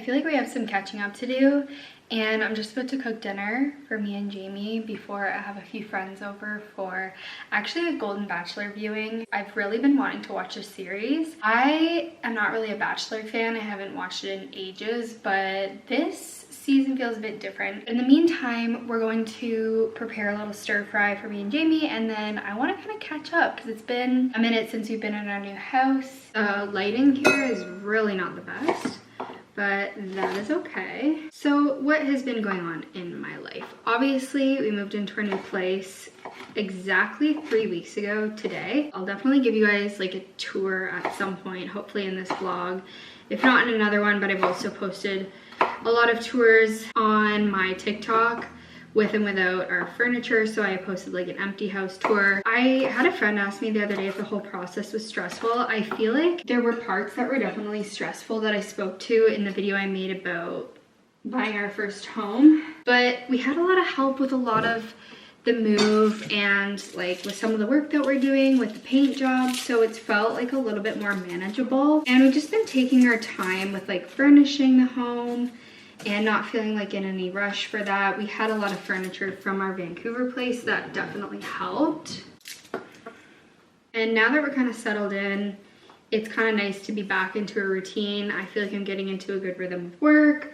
feel like we have some catching up to do, and I'm just about to cook dinner for me and Jamie before I have a few friends over for actually a Golden Bachelor viewing. I've really been wanting to watch a series. I am not really a Bachelor fan. I haven't watched it in ages, but this season feels a bit different. In the meantime, we're going to prepare a little stir fry for me and Jamie, and then I want to kind of catch up because it's been a minute since we've been in our new house. Lighting here is really not the best, but that is okay. So what has been going on in my life? Obviously, we moved into our new place exactly 3 weeks ago today. I'll definitely give you guys like a tour at some point, hopefully in this vlog, if not in another one, but I've also posted a lot of tours on my TikTok with and without our furniture. So I posted like an empty house tour. I had a friend ask me the other day if the whole process was stressful. I feel like there were parts that were definitely stressful that I spoke to in the video I made about buying our first home. But we had a lot of help with a lot of the move and like with some of the work that we're doing with the paint job, so it's felt like a little bit more manageable. And we've just been taking our time with like furnishing the home and not feeling like in any rush for that. We had a lot of furniture from our Vancouver place that definitely helped. And now that we're kind of settled in, it's kind of nice to be back into a routine. I feel like I'm getting into a good rhythm of work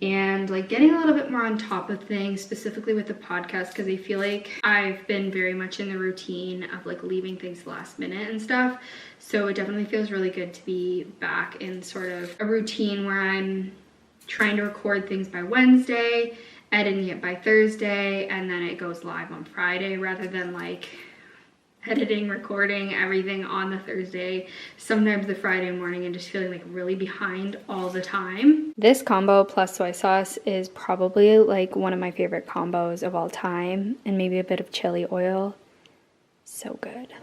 and like getting a little bit more on top of things, specifically with the podcast, because I feel like I've been very much in the routine of like leaving things last minute and stuff. So it definitely feels really good to be back in sort of a routine where I'm trying to record things by Wednesday, editing it by Thursday, and then it goes live on Friday, rather than like editing, recording everything on the Thursday, sometimes the Friday morning, and just feeling like really behind all the time. This combo plus soy sauce is probably like one of my favorite combos of all time, and maybe a bit of chili oil. So good.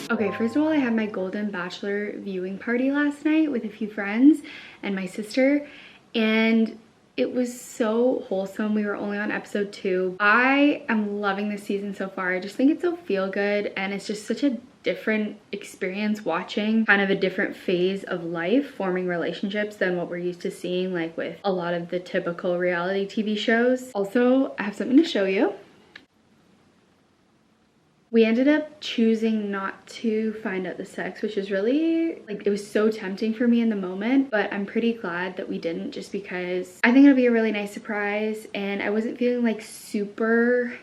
Okay, first of all, I had my Golden Bachelor viewing party last night with a few friends and my sister, and it was so wholesome. We were only on episode 2. I am loving this season so far. I just think it's so feel good, and it's just such a different experience watching kind of a different phase of life, forming relationships, than what we're used to seeing like with a lot of the typical reality TV shows. Also, I have something to show you. We ended up choosing not to find out the sex, which is really, like, it was so tempting for me in the moment, but I'm pretty glad that we didn't, just because I think it'll be a really nice surprise, and I wasn't feeling like super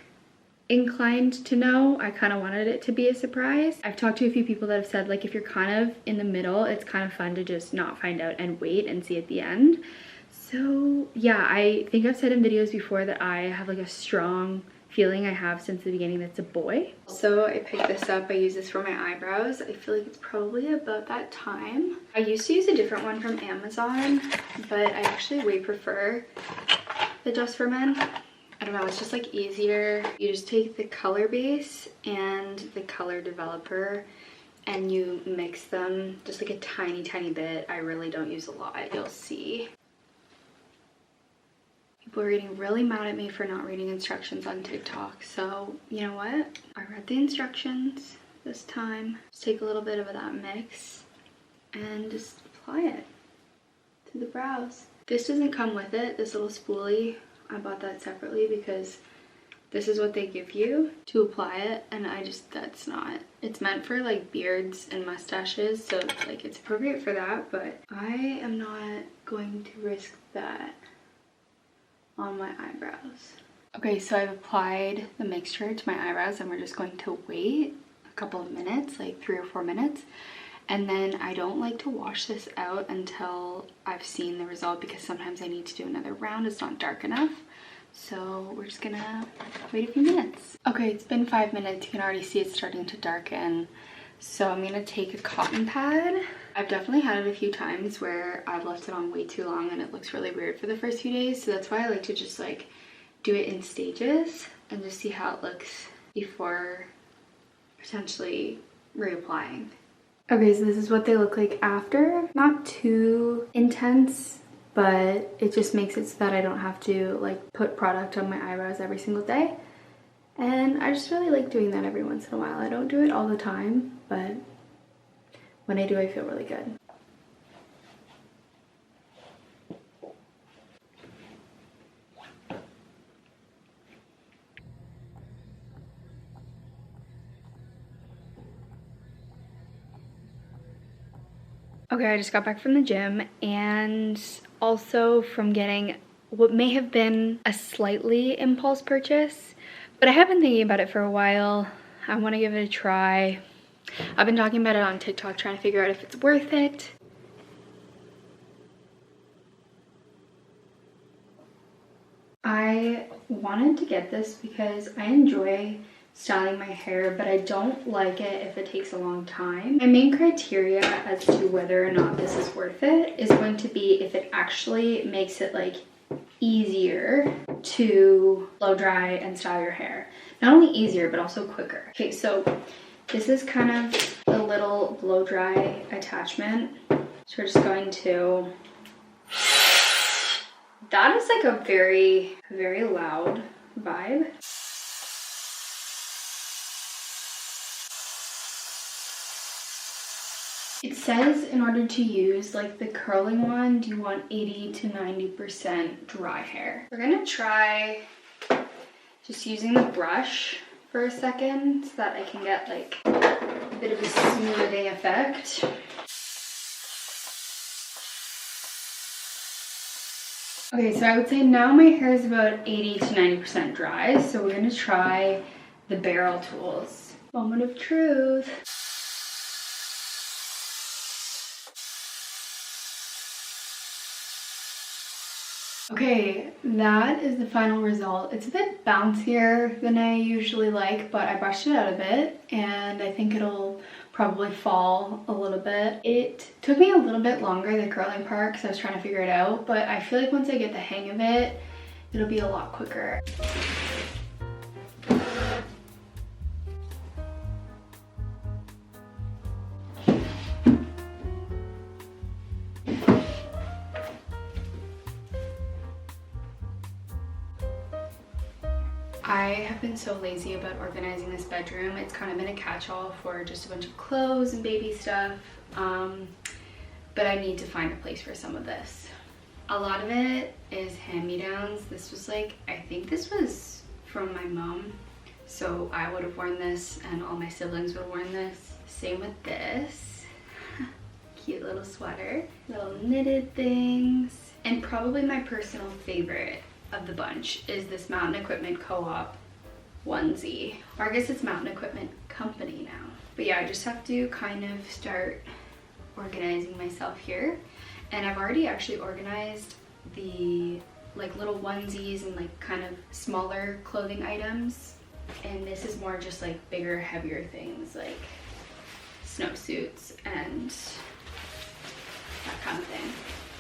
inclined to know. I kind of wanted it to be a surprise. I've talked to a few people that have said like if you're kind of in the middle, it's kind of fun to just not find out and wait and see at the end. So yeah, I think I've said in videos before that I have like a strong feeling I have since the beginning that's a boy. So I picked this up. I use this for my eyebrows. I feel like it's probably about that time. I used to use a different one from Amazon, but I actually way prefer the Just for Men. I don't know, it's just like easier. You just take the color base and the color developer and you mix them just like a tiny bit. I really don't use a lot, you'll see. People are getting really mad at me for not reading instructions on TikTok. So you know what? I read the instructions this time. Just take a little bit of that mix and just apply it to the brows. This doesn't come with it, this little spoolie. I bought that separately because this is what they give you to apply it, and that's not, it's meant for like beards and mustaches, so like it's appropriate for that, but I am not going to risk that on my eyebrows. Okay, so I've applied the mixture to my eyebrows, and we're just going to wait a couple of minutes, like 3 or 4 minutes. And then I don't like to wash this out until I've seen the result, because sometimes I need to do another round. It's not dark enough. So we're just gonna wait a few minutes. Okay, it's been 5 minutes. You can already see it's starting to darken. So I'm gonna take a cotton pad. I've definitely had it a few times where I've left it on way too long and it looks really weird for the first few days. So that's why I like to just like do it in stages and just see how it looks before potentially reapplying. Okay, so this is what they look like after. Not too intense, but it just makes it so that I don't have to like put product on my eyebrows every single day. And I just really like doing that every once in a while. I don't do it all the time, but when I do, I feel really good. Okay, I just got back from the gym and also from getting what may have been a slightly impulse purchase, but I have been thinking about it for a while. I want to give it a try. I've been talking about it on TikTok, trying to figure out if it's worth it. I wanted to get this because I enjoy styling my hair, but I don't like it if it takes a long time. My main criteria as to whether or not this is worth it is going to be if it actually makes it like easier to blow dry and style your hair. Not only easier, but also quicker. Okay, so this is kind of a little blow dry attachment. So we're just going to, that is like a very, very loud vibe. It says in order to use like the curling wand, you want 80 to 90% dry hair. We're gonna try just using the brush for a second so that I can get like a bit of a smoothing effect. Okay, so I would say now my hair is about 80 to 90% dry, so we're gonna try the barrel tools. Moment of truth. Okay, that is the final result. It's a bit bouncier than I usually like, but I brushed it out a bit and I think it'll probably fall a little bit. It took me a little bit longer, the curling part, because I was trying to figure it out, but I feel like once I get the hang of it, it'll be a lot quicker. I have been so lazy about organizing this bedroom. It's kind of been a catch-all for just a bunch of clothes and baby stuff, but I need to find a place for some of this. A lot of it is hand-me-downs. This was like, I think this was from my mom, so I would have worn this and all my siblings would have worn this. Same with this. Cute little sweater, little knitted things, and probably my personal favorite of the bunch is this Mountain Equipment Co-op onesie, or I guess it's Mountain Equipment Company now. But yeah, I just have to kind of start organizing myself here, and I've already actually organized the like little onesies and like kind of smaller clothing items, and this is more just like bigger, heavier things like snowsuits and that kind of thing.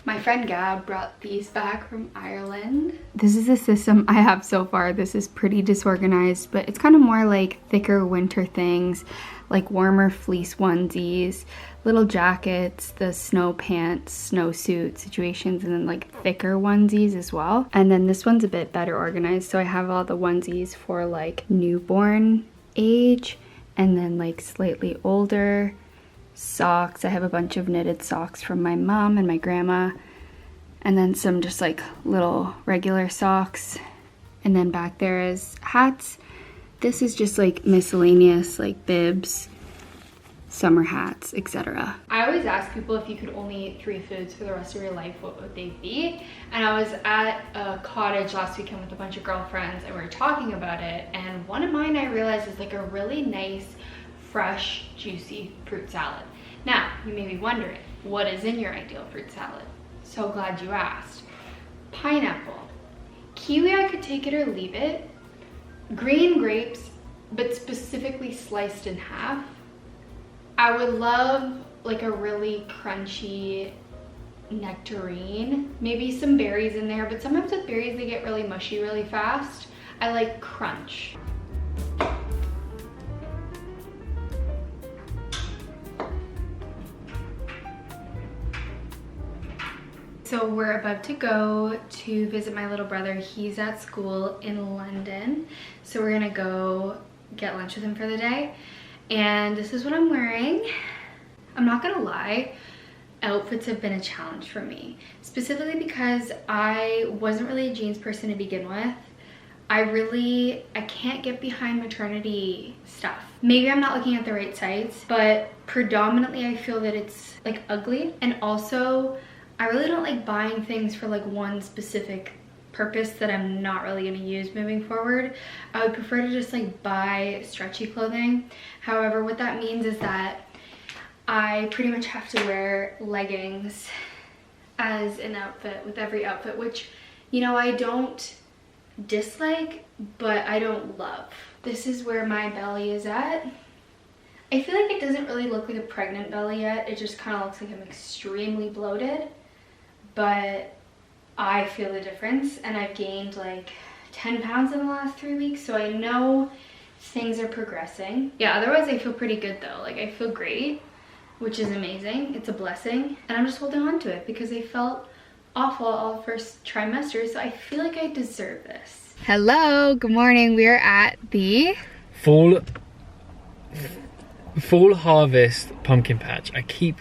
My friend Gab brought these back from Ireland. This is the system I have so far. This is pretty disorganized, but it's kind of more like thicker winter things, like warmer fleece onesies, little jackets, the snow pants, snowsuit situations, and then like thicker onesies as well. And then this one's a bit better organized. So I have all the onesies for like newborn age and then like slightly older. Socks. I have a bunch of knitted socks from my mom and my grandma, and then some just like little regular socks, and then back there is hats. This is just like miscellaneous like bibs, summer hats, etc. I always ask people if you could only eat 3 foods for the rest of your life, what would they be? And I was at a cottage last weekend with a bunch of girlfriends and we were talking about it, and one of mine I realized is like a really nice fresh, juicy fruit salad. Now, you may be wondering, what is in your ideal fruit salad? So glad you asked. Pineapple. Kiwi, I could take it or leave it. Green grapes, but specifically sliced in half. I would love like a really crunchy nectarine. Maybe some berries in there, but sometimes with berries they get really mushy really fast. I like crunch. so we're about to go to visit my little brother. He's at school in London. So we're gonna go get lunch with him for the day. And this is what I'm wearing. I'm not gonna lie, outfits have been a challenge for me. Specifically because I wasn't really a jeans person to begin with. I can't get behind maternity stuff. Maybe I'm not looking at the right sites, but predominantly I feel that it's like ugly. And also, I really don't like buying things for like one specific purpose that I'm not really going to use moving forward. I would prefer to just like buy stretchy clothing. However, what that means is that I pretty much have to wear leggings as an outfit with every outfit, which, you know, I don't dislike, but I don't love. This is where my belly is at. I feel like it doesn't really look like a pregnant belly yet. It just kind of looks like I'm extremely bloated, but I feel the difference, and I've gained like 10 pounds in the last 3 weeks, so I know things are progressing. Yeah, otherwise I feel pretty good though. Like I feel great, which is amazing. It's a blessing, and I'm just holding on to it because I felt awful all first trimester, so I feel like I deserve this. Hello, good morning. We are at the Fall harvest pumpkin patch. I keep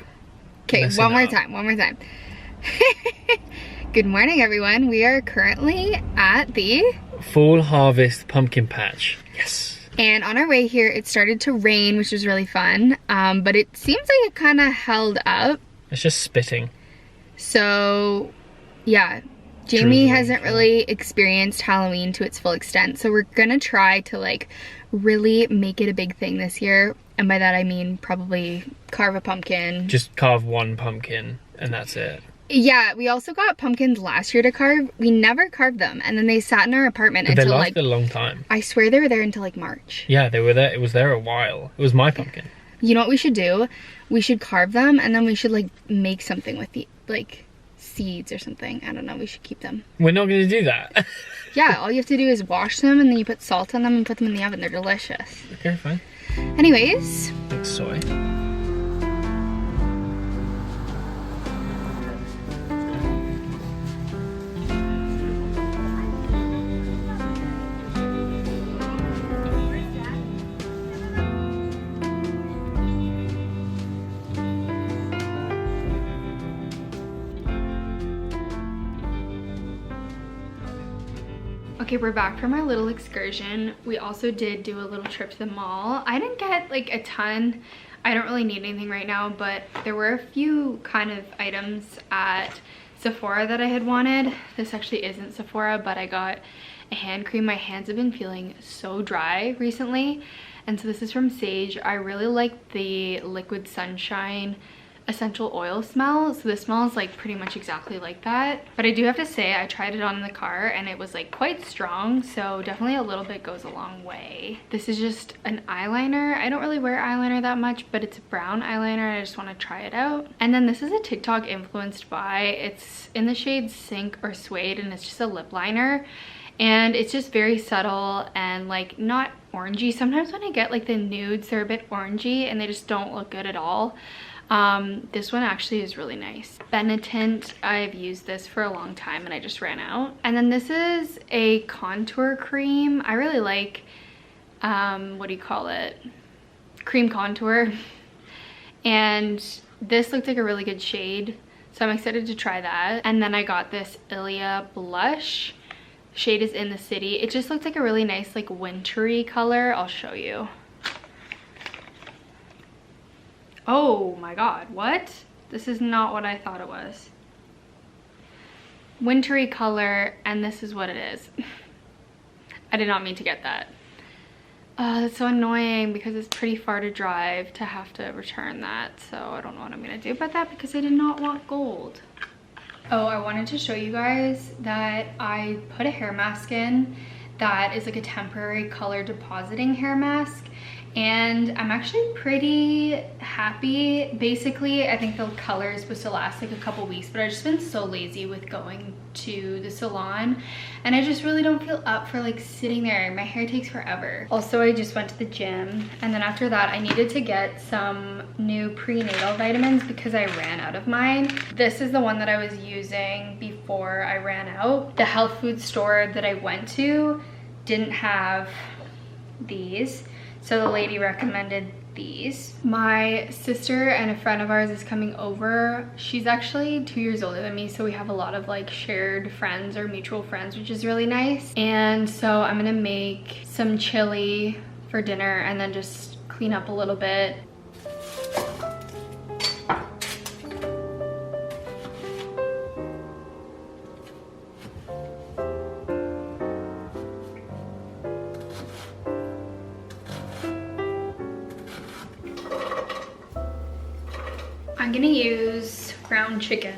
one more time. Good morning, everyone. We are currently at the Fall harvest pumpkin patch. Yes. And on our way here, it started to rain, which was really fun. But it seems like it kind of held up. It's just spitting. So, yeah. Jamie hasn't really experienced Halloween to its full extent. So we're gonna try to like really make it a big thing this year. And by that I mean probably carve a pumpkin. Just carve one pumpkin and that's it. Yeah, we also got pumpkins last year to carve. We never carved them, and then they sat in our apartment But until they like lasted a long time. I swear they were there until like March. Yeah, they were there. It was there a while. It was my pumpkin. You know what we should do? We should carve them, and then we should like make something with the like seeds or something. I don't know. We should keep them. We're not going to do that. Yeah, all you have to do is wash them, and then you put salt on them and put them in the oven. They're delicious. Okay, fine. Anyways. Like soy. Okay, we're back from our little excursion. We also did do a little trip to the mall. I didn't get like a ton. I don't really need anything right now, but there were a few kind of items at Sephora that I had wanted. This actually isn't Sephora, but I got a hand cream. My hands have been feeling so dry recently. And so this is from Sage. I really like the Liquid Sunshine essential oil smell, so this smells like pretty much exactly like that. But I do have to say, I tried it on in the car and it was like quite strong, so definitely a little bit goes a long way. This is just an eyeliner. I don't really wear eyeliner that much, but it's a brown eyeliner. I just want to try it out. And then this is a TikTok influenced by. It's in the shade Sink or Suede, and it's just a lip liner, and it's just very subtle and like not orangey. Sometimes when I get like the nudes, they're a bit orangey and they just don't look good at all. This one actually is really nice. Benetint, I've used this for a long time and I just ran out. And then this is a contour cream. I really like, what do you call it? Cream contour. And this looked like a really good shade, so I'm excited to try that. And then I got this Ilia blush. Shade is In the City. It just looks like a really nice like wintry color. I'll show you. Oh my god, what? This is not what I thought it was. Wintry color, and this is what it is. I did not mean to get that. That's so annoying because it's pretty far to drive to have to return that, so I don't know what I'm gonna do about that because I did not want gold. Oh, I wanted to show you guys that I put a hair mask in that is like a temporary color depositing hair mask, and I'm actually pretty happy. Basically, I think the color is supposed to last like a couple weeks, but I've just been so lazy with going to the salon, and I just really don't feel up for like sitting there. My hair takes forever. Also, I just went to the gym, and then after that I needed to get some new prenatal vitamins because I ran out of mine. This is the one that I was using before I ran out. The health food store that I went to didn't have these, so the lady recommended these. My sister and a friend of ours is coming over. She's actually 2 years older than me, so we have a lot of like shared friends or mutual friends, which is really nice. And so I'm gonna make some chili for dinner and then just clean up a little bit. I'm gonna use ground chicken.